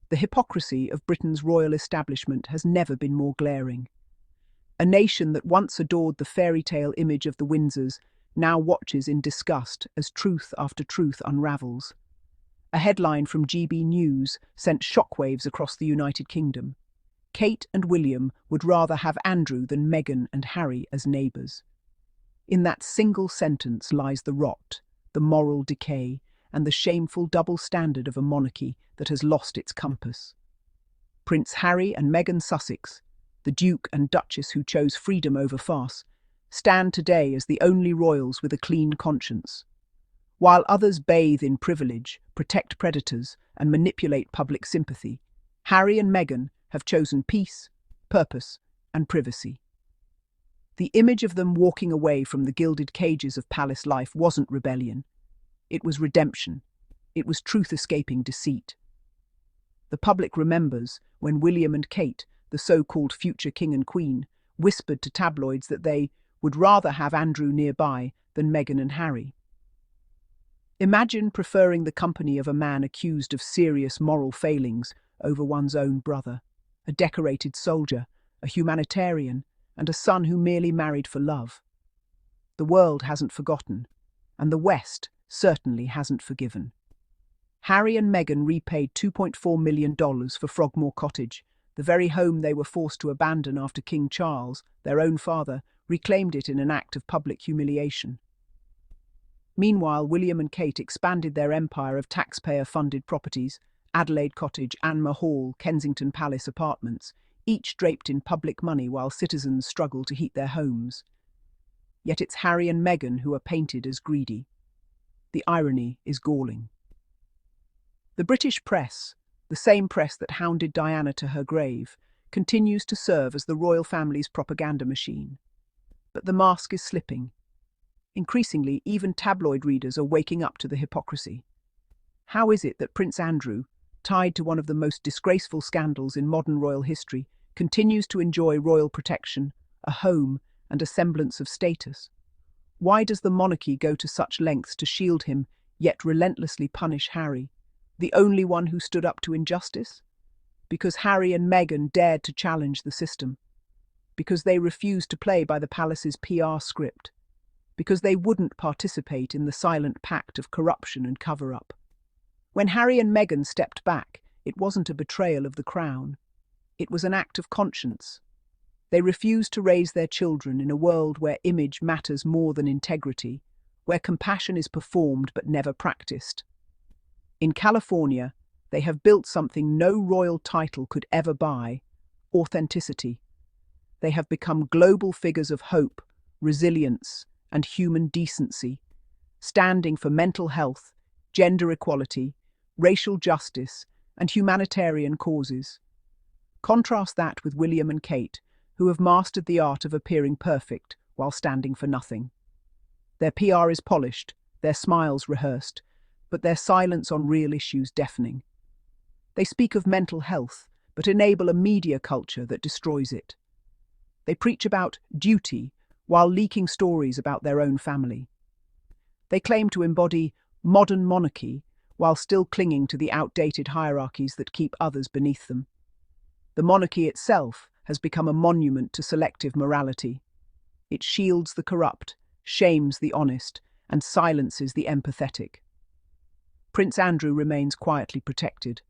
The hypocrisy of Britain's royal establishment has never been more glaring. A nation that once adored the fairy tale image of the Windsors now watches in disgust as truth after truth unravels. A headline from GB News sent shockwaves across the United Kingdom. Kate and William would rather have Andrew than Meghan and Harry as neighbours. In that single sentence lies the rot, the moral decay, and the shameful double standard of a monarchy that has lost its compass. Prince Harry and Meghan Sussex, the Duke and Duchess who chose freedom over farce, stand today as the only royals with a clean conscience. While others bathe in privilege, protect predators, and manipulate public sympathy, Harry and Meghan have chosen peace, purpose, and privacy. The image of them walking away from the gilded cages of palace life wasn't rebellion. It was redemption. It was truth escaping deceit. The public remembers when William and Kate, the so-called future king and queen, whispered to tabloids that they would rather have Andrew nearby than Meghan and Harry. Imagine preferring the company of a man accused of serious moral failings over one's own brother, a decorated soldier, a humanitarian, and a son who merely married for love. The world hasn't forgotten, and the West certainly hasn't forgiven. Harry and Meghan repaid $2.4 million for Frogmore Cottage, the very home they were forced to abandon after King Charles, their own father, reclaimed it in an act of public humiliation. Meanwhile, William and Kate expanded their empire of taxpayer-funded properties, Adelaide Cottage, Anmer Hall, Kensington Palace apartments, each draped in public money while citizens struggle to heat their homes. Yet it's Harry and Meghan who are painted as greedy. The irony is galling. The British press, the same press that hounded Diana to her grave, continues to serve as the royal family's propaganda machine. But the mask is slipping. Increasingly, even tabloid readers are waking up to the hypocrisy. How is it that Prince Andrew, tied to one of the most disgraceful scandals in modern royal history, continues to enjoy royal protection, a home, and a semblance of status? Why does the monarchy go to such lengths to shield him, yet relentlessly punish Harry, the only one who stood up to injustice? Because Harry and Meghan dared to challenge the system. Because they refused to play by the palace's PR script. Because they wouldn't participate in the silent pact of corruption and cover-up. When Harry and Meghan stepped back, it wasn't a betrayal of the crown. It was an act of conscience. They refused to raise their children in a world where image matters more than integrity, where compassion is performed but never practiced. In California, they have built something no royal title could ever buy: authenticity. They have become global figures of hope, resilience, and human decency, standing for mental health, gender equality, racial justice, and humanitarian causes. Contrast that with William and Kate, who have mastered the art of appearing perfect while standing for nothing. Their PR is polished, their smiles rehearsed, but their silence on real issues deafening. They speak of mental health, but enable a media culture that destroys it. They preach about duty while leaking stories about their own family. They claim to embody modern monarchy while still clinging to the outdated hierarchies that keep others beneath them. The monarchy itself has become a monument to selective morality. It shields the corrupt, shames the honest, and silences the empathetic. Prince Andrew remains quietly protected.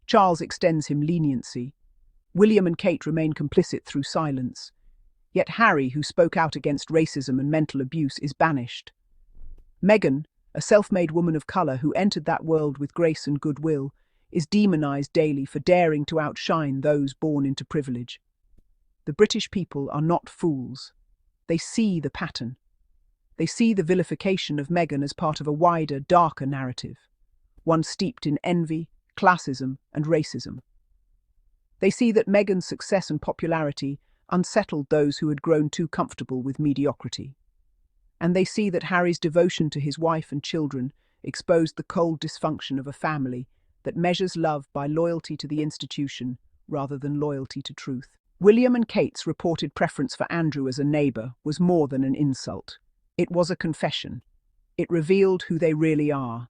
Charles extends him leniency. William and Kate remain complicit through silence. Yet Harry, who spoke out against racism and mental abuse, is banished. Meghan, a self-made woman of colour who entered that world with grace and goodwill, is demonised daily for daring to outshine those born into privilege. The British people are not fools. They see the pattern. They see the vilification of Meghan as part of a wider, darker narrative, one steeped in envy, classism, and racism. They see that Meghan's success and popularity unsettled those who had grown too comfortable with mediocrity. And they see that Harry's devotion to his wife and children exposed the cold dysfunction of a family that measures love by loyalty to the institution rather than loyalty to truth. William and Kate's reported preference for Andrew as a neighbour was more than an insult. It was a confession. It revealed who they really are.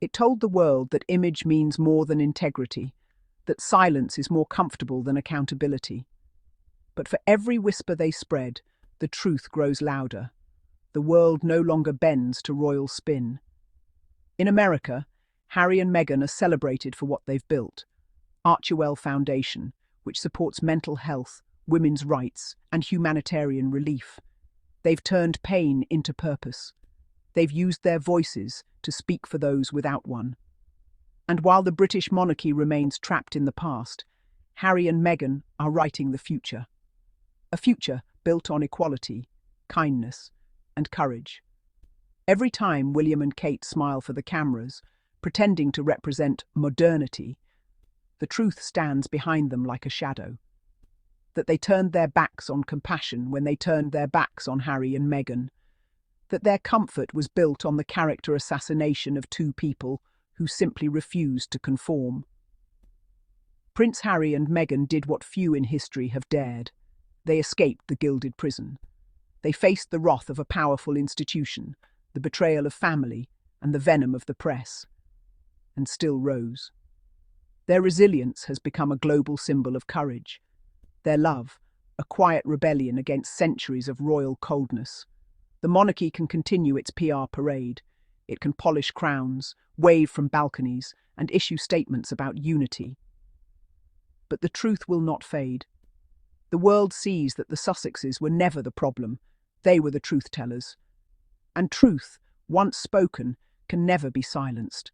It told the world that image means more than integrity, that silence is more comfortable than accountability. But for every whisper they spread, the truth grows louder. The world no longer bends to royal spin. In America, Harry and Meghan are celebrated for what they've built. Archewell Foundation, which supports mental health, women's rights, and humanitarian relief. They've turned pain into purpose. They've used their voices to speak for those without one. And while the British monarchy remains trapped in the past, Harry and Meghan are writing the future. A future built on equality, kindness, and courage. Every time William and Kate smile for the cameras, pretending to represent modernity, the truth stands behind them like a shadow. That they turned their backs on compassion when they turned their backs on Harry and Meghan. That their comfort was built on the character assassination of two people who simply refused to conform. Prince Harry and Meghan did what few in history have dared. They escaped the gilded prison. They faced the wrath of a powerful institution, the betrayal of family, and the venom of the press, and still rose. Their resilience has become a global symbol of courage. Their love, a quiet rebellion against centuries of royal coldness. The monarchy can continue its PR parade. It can polish crowns, wave from balconies, and issue statements about unity. But the truth will not fade. The world sees that the Sussexes were never the problem. They were the truth-tellers. And truth, once spoken, can never be silenced.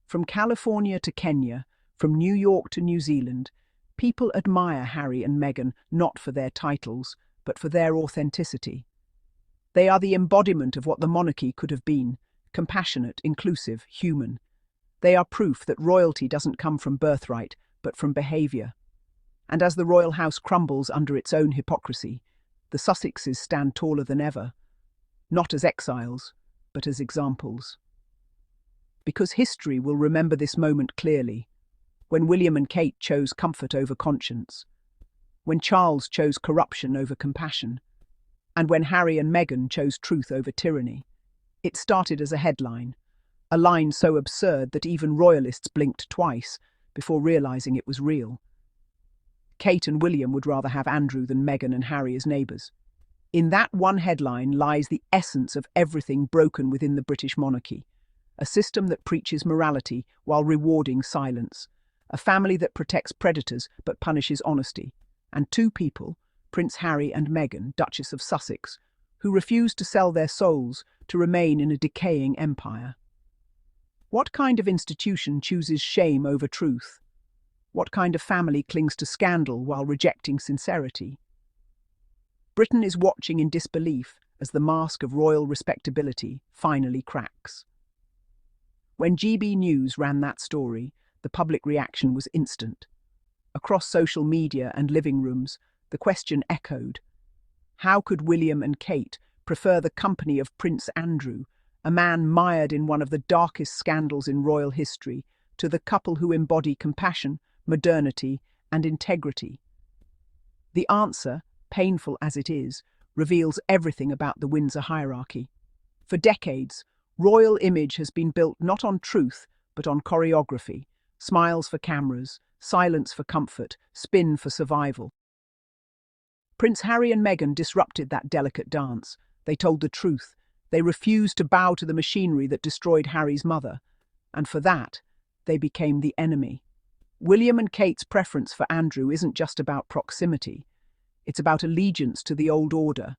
From California to Kenya, from New York to New Zealand, people admire Harry and Meghan not for their titles, but for their authenticity. They are the embodiment of what the monarchy could have been: compassionate, inclusive, human. They are proof that royalty doesn't come from birthright, but from behaviour. And as the royal house crumbles under its own hypocrisy, the Sussexes stand taller than ever, not as exiles, but as examples. Because history will remember this moment clearly, when William and Kate chose comfort over conscience, when Charles chose corruption over compassion, and when Harry and Meghan chose truth over tyranny. It started as a headline, a line so absurd that even royalists blinked twice before realising it was real. Kate and William would rather have Andrew than Meghan and Harry as neighbours. In that one headline lies the essence of everything broken within the British monarchy. A system that preaches morality while rewarding silence. A family that protects predators but punishes honesty. And two people, Prince Harry and Meghan, Duchess of Sussex, who refused to sell their souls to remain in a decaying empire. What kind of institution chooses shame over truth? What kind of family clings to scandal while rejecting sincerity? Britain is watching in disbelief as the mask of royal respectability finally cracks. When GB News ran that story, the public reaction was instant. Across social media and living rooms, the question echoed: how could William and Kate prefer the company of Prince Andrew, a man mired in one of the darkest scandals in royal history, to the couple who embody compassion, modernity, and integrity? The answer, painful as it is, reveals everything about the Windsor hierarchy. For decades, royal image has been built not on truth, but on choreography: smiles for cameras, silence for comfort, spin for survival. Prince Harry and Meghan disrupted that delicate dance. They told the truth. They refused to bow to the machinery that destroyed Harry's mother. And for that, they became the enemy. William and Kate's preference for Andrew isn't just about proximity. It's about allegiance to the old order,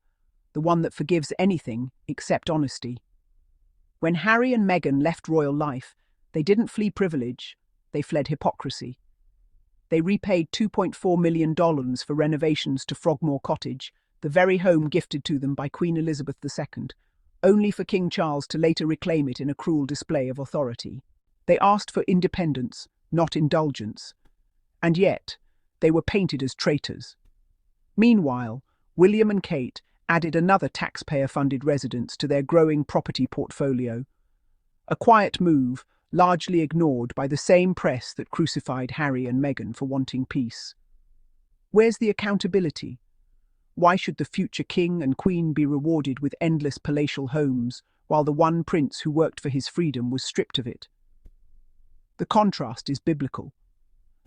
the one that forgives anything except honesty. When Harry and Meghan left royal life, they didn't flee privilege, they fled hypocrisy. They repaid $2.4 million for renovations to Frogmore Cottage, the very home gifted to them by Queen Elizabeth II, only for King Charles to later reclaim it in a cruel display of authority. They asked for independence, not indulgence. And yet, they were painted as traitors. Meanwhile, William and Kate added another taxpayer-funded residence to their growing property portfolio. A quiet move, largely ignored by the same press that crucified Harry and Meghan for wanting peace. Where's the accountability? Why should the future king and queen be rewarded with endless palatial homes, while the one prince who worked for his freedom was stripped of it? The contrast is biblical.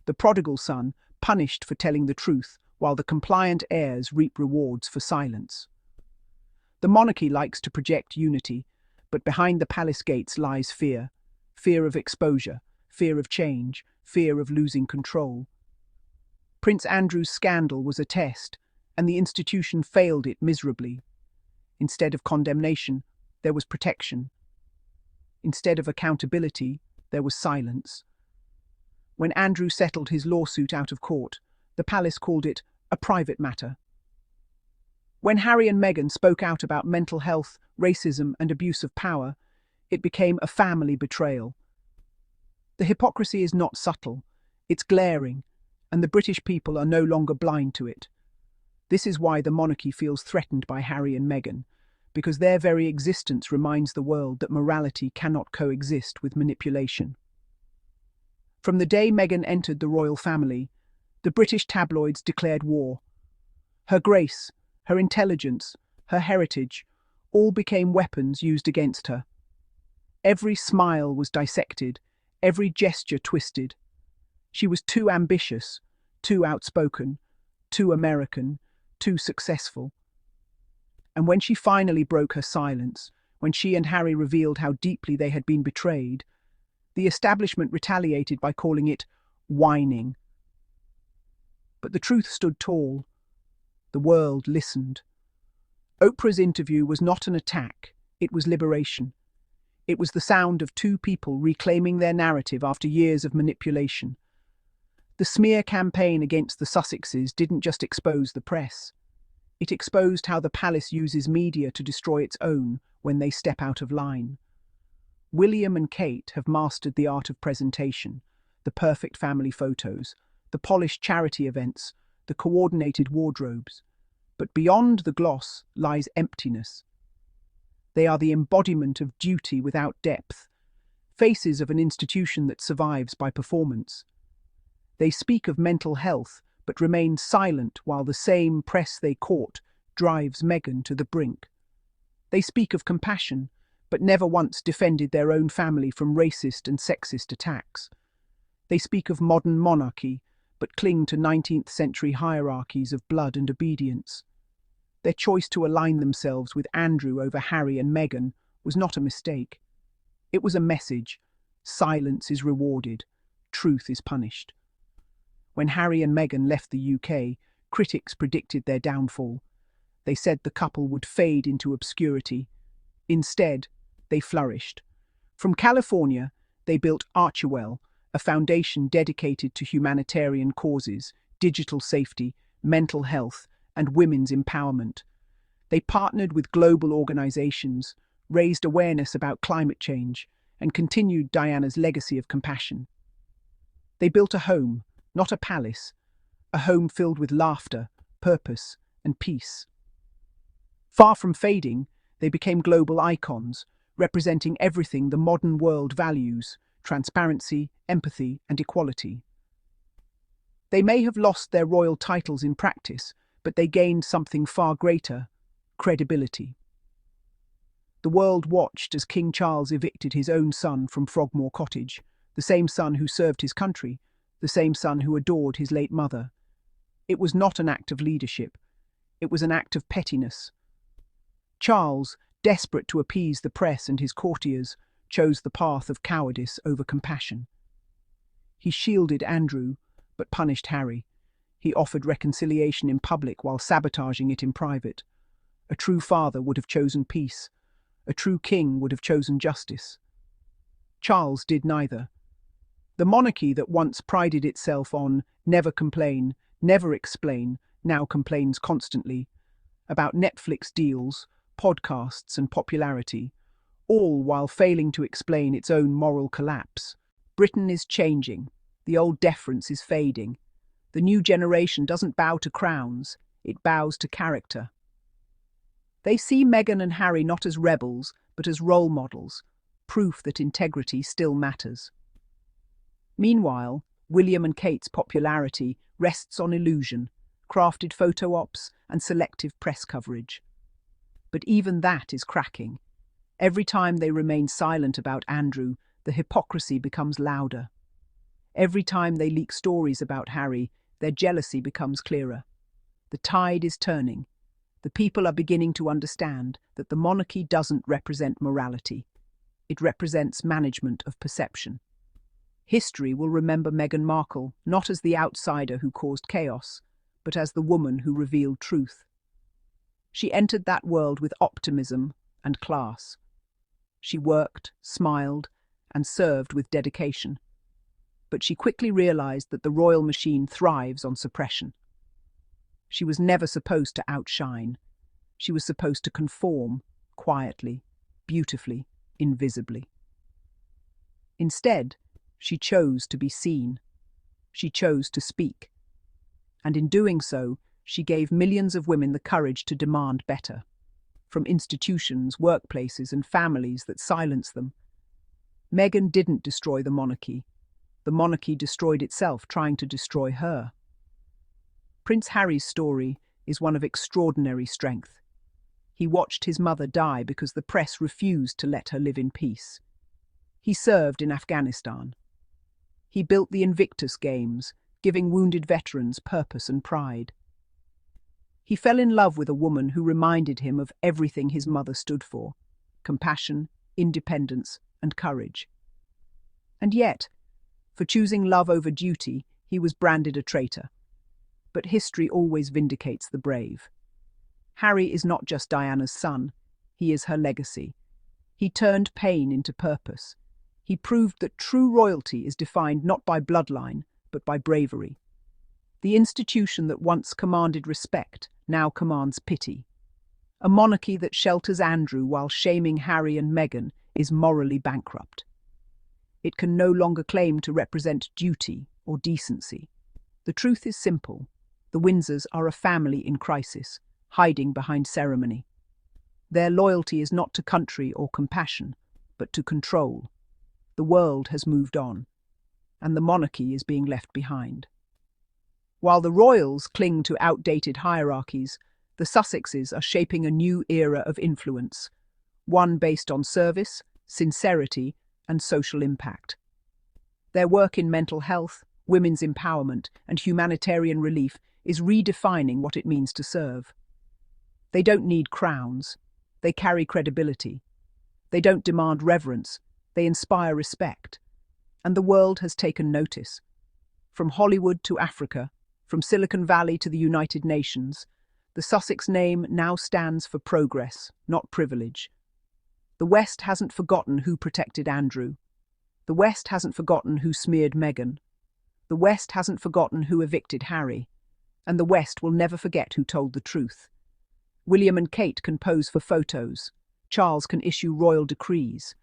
the prodigal son punished for telling the truth, while the compliant heirs reap rewards for silence. The monarchy likes to project unity, but behind the palace gates lies fear. Fear of exposure, fear of change, fear of losing control. Prince Andrew's scandal was a test, and the institution failed it miserably. Instead of condemnation, there was protection. Instead of accountability, there was silence. When Andrew settled his lawsuit out of court, the palace called it a private matter. When Harry and Meghan spoke out about mental health, racism, and abuse of power, it became a family betrayal. The hypocrisy is not subtle, it's glaring, and the British people are no longer blind to it. This is why the monarchy feels threatened by Harry and Meghan, because their very existence reminds the world that morality cannot coexist with manipulation. From the day Meghan entered the royal family, the British tabloids declared war. Her grace, her intelligence, her heritage, all became weapons used against her. Every smile was dissected, every gesture twisted. She was too ambitious, too outspoken, too American, too successful. And when she finally broke her silence, when she and Harry revealed how deeply they had been betrayed, the establishment retaliated by calling it whining. But the truth stood tall. The world listened. Oprah's interview was not an attack, it was liberation. It was the sound of two people reclaiming their narrative after years of manipulation. The smear campaign against the Sussexes didn't just expose the press. It exposed how the palace uses media to destroy its own when they step out of line. William and Kate have mastered the art of presentation, the perfect family photos, the polished charity events, the coordinated wardrobes. But beyond the gloss lies emptiness. They are the embodiment of duty without depth, faces of an institution that survives by performance. They speak of mental health, but remain silent while the same press they court drives Meghan to the brink. They speak of compassion, but never once defended their own family from racist and sexist attacks. They speak of modern monarchy, but cling to 19th century hierarchies of blood and obedience. Their choice to align themselves with Andrew over Harry and Meghan was not a mistake. It was a message. Silence is rewarded. Truth is punished. When Harry and Meghan left the UK, critics predicted their downfall. They said the couple would fade into obscurity. Instead, they flourished. From California, they built Archewell, a foundation dedicated to humanitarian causes, digital safety, mental health, and women's empowerment. They partnered with global organizations, raised awareness about climate change, and continued Diana's legacy of compassion. They built a home, not a palace, a home filled with laughter, purpose, and peace. Far from fading, they became global icons, representing everything the modern world values: transparency, empathy, and equality. They may have lost their royal titles in practice, but they gained something far greater: credibility. The world watched as King Charles evicted his own son from Frogmore Cottage, the same son who served his country, the same son who adored his late mother. It was not an act of leadership. It was an act of pettiness. Charles, desperate to appease the press and his courtiers, chose the path of cowardice over compassion. He shielded Andrew, but punished Harry. He offered reconciliation in public while sabotaging it in private. A true father would have chosen peace. A true king would have chosen justice. Charles did neither. The monarchy that once prided itself on never complain, never explain, now complains constantly about Netflix deals, podcasts, and popularity, all while failing to explain its own moral collapse. Britain is changing. The old deference is fading. The new generation doesn't bow to crowns, it bows to character. They see Meghan and Harry not as rebels, but as role models, proof that integrity still matters. Meanwhile, William and Kate's popularity rests on illusion, crafted photo ops, and selective press coverage. But even that is cracking. Every time they remain silent about Andrew, the hypocrisy becomes louder. Every time they leak stories about Harry, their jealousy becomes clearer. The tide is turning. The people are beginning to understand that the monarchy doesn't represent morality. It represents management of perception. History will remember Meghan Markle not as the outsider who caused chaos, but as the woman who revealed truth. She entered that world with optimism and class. She worked, smiled, and served with dedication. But she quickly realized that the royal machine thrives on suppression. She was never supposed to outshine. She was supposed to conform, quietly, beautifully, invisibly. Instead, she chose to be seen. She chose to speak. And in doing so, she gave millions of women the courage to demand better, from institutions, workplaces, and families that silence them. Meghan didn't destroy the monarchy. The monarchy destroyed itself, trying to destroy her. Prince Harry's story is one of extraordinary strength. He watched his mother die because the press refused to let her live in peace. He served in Afghanistan. He built the Invictus Games, giving wounded veterans purpose and pride. He fell in love with a woman who reminded him of everything his mother stood for: compassion, independence, and courage. And yet, for choosing love over duty, he was branded a traitor. But history always vindicates the brave. Harry is not just Diana's son, he is her legacy. He turned pain into purpose. He proved that true royalty is defined not by bloodline, but by bravery. The institution that once commanded respect now commands pity. A monarchy that shelters Andrew while shaming Harry and Meghan is morally bankrupt. It can no longer claim to represent duty or decency. The truth is simple. The Windsors are a family in crisis, hiding behind ceremony. Their loyalty is not to country or compassion, but to control. The world has moved on, and the monarchy is being left behind. While the royals cling to outdated hierarchies, the Sussexes are shaping a new era of influence, one based on service, sincerity, and social impact. Their work in mental health, women's empowerment, and humanitarian relief is redefining what it means to serve. They don't need crowns. They carry credibility. They don't demand reverence. They inspire respect. And the world has taken notice. From Hollywood to Africa, from Silicon Valley to the United Nations, the Sussex name now stands for progress, not privilege. The West hasn't forgotten who protected Andrew. The West hasn't forgotten who smeared Meghan. The West hasn't forgotten who evicted Harry. And the West will never forget who told the truth. William and Kate can pose for photos. Charles can issue royal decrees.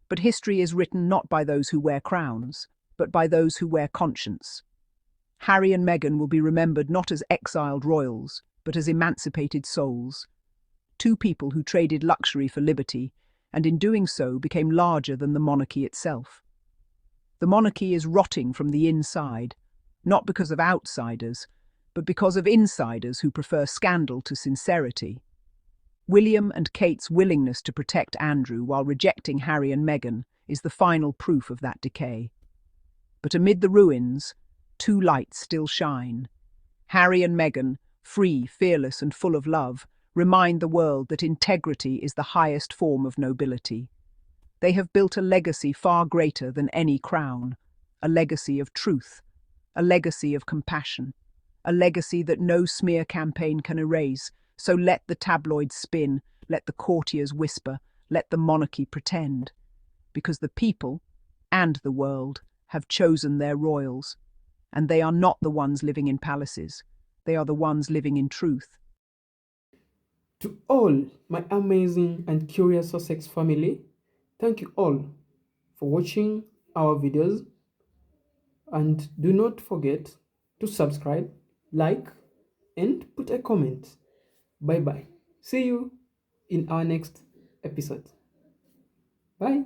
But history is written not by those who wear crowns, but by those who wear conscience. Harry and Meghan will be remembered not as exiled royals, but as emancipated souls. Two people who traded luxury for liberty, and in doing so became larger than the monarchy itself. The monarchy is rotting from the inside, not because of outsiders, but because of insiders who prefer scandal to sincerity. William and Kate's willingness to protect Andrew while rejecting Harry and Meghan is the final proof of that decay. But amid the ruins, two lights still shine. Harry and Meghan, free, fearless, and full of love, remind the world that integrity is the highest form of nobility. They have built a legacy far greater than any crown, a legacy of truth, a legacy of compassion, a legacy that no smear campaign can erase. So let the tabloids spin, let the courtiers whisper, let the monarchy pretend. Because the people, and the world, have chosen their royals. And they are not the ones living in palaces. They are the ones living in truth. To all my amazing and curious Sussex family, thank you all for watching our videos, and do not forget to subscribe, like, and put a comment. Bye bye. See you in our next episode. Bye.